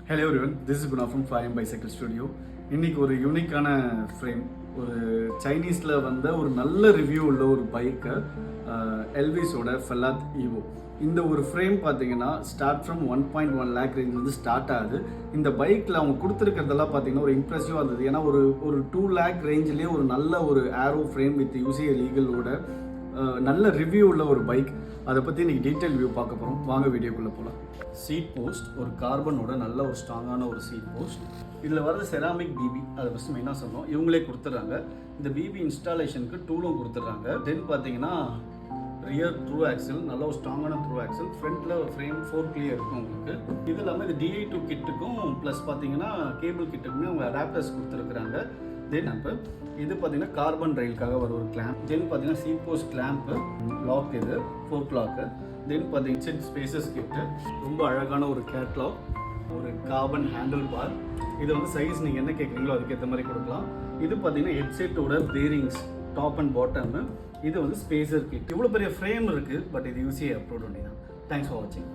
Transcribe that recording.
Hello everyone, this is Guna from flying bicycle studio. இன்றைக்கி ஒரு யூனிக்கான ஃப்ரேம், ஒரு சைனீஸில் வந்த ஒரு நல்ல ரிவ்யூ உள்ள ஒரு பைக்கை, எல்விஸோட ஃபெல்லாத் ஈவோ. இந்த ஒரு ஃப்ரேம் பார்த்தீங்கன்னா ஸ்டார்ட் ஃப்ரம் 1.1 லேக் ரேஞ்சிலேருந்து ஸ்டார்ட் ஆகுது. இந்த பைக்கில் அவங்க கொடுத்துருக்கிறதெல்லாம் பார்த்தீங்கன்னா ஒரு இம்ப்ரெசிவாக இருந்தது. ஏன்னா ஒரு 2 லேக் ரேஞ்சிலே ஒரு நல்ல ஒரு ஏரோ ஃப்ரேம் வித் யூசிஏ லீகலோட நல்ல ரிவ்யூ உள்ள ஒரு பைக். அதை பற்றி இன்றைக்கி டீட்டெயில் வியூ பார்க்க போகிறோம். வாங்க வீடியோக்குள்ளே போகலாம். சீட் போஸ்ட் ஒரு கார்பனோட நல்ல ஒரு ஸ்ட்ராங்கான ஒரு சீட் போஸ்ட். இதில் வரது செராமிக் பிபி, அதை ஃபஸ்ட்டு மெயினாக சொன்னோம். இவங்களே கொடுத்துட்றாங்க. இந்த பிபி இன்ஸ்டாலேஷனுக்கு டூலும் கொடுத்துட்றாங்க. தென் பார்த்தீங்கன்னா ரியர் த்ரூ ஆக்சல், நல்ல ஒரு ஸ்ட்ராங்கான த்ரூ ஆக்சல். ஃப்ரண்ட்டில் ஃப்ரேம் 4 இருக்கும் உங்களுக்கு. இது இல்லாமல் இது DI2 கிட்டுக்கும் ப்ளஸ் பார்த்தீங்கன்னா கேபிள் கிட்டுக்குமே அவங்க அடாப்டர்ஸ் கொடுத்துருக்குறாங்க. தென் இப்போ இது பார்த்தீங்கன்னா கார்பன் ரயிலுக்காக ஒரு கிளாம்ப். தென் பார்த்தீங்கன்னா சீட் போஸ்ட் கிளாம்ப்பு, லாக், இது 4 லாக்கு. தென் பார்த்தீங்கன்னா செட் ஸ்பேசஸ் கிட்டு, ரொம்ப அழகான ஒரு கேட்லாக், ஒரு கார்பன் ஹேண்டில் பார். இது வந்து சைஸ் நீங்கள் என்ன கேட்குறீங்களோ அதுக்கேற்ற மாதிரி கொடுக்கலாம். இது பார்த்தீங்கன்னா ஹெட்செட்டோட பேரிங்ஸ் டாப் அண்ட் பாட்டம். இது வந்து ஸ்பேசர் கிட். இவ்வளோ பெரிய ஃப்ரேம் இருக்குது, பட் இது யூசிஏ அப்ரூவ்ட் ஒன்லி தான். தேங்க்ஸ் ஃபார் வாட்சிங்.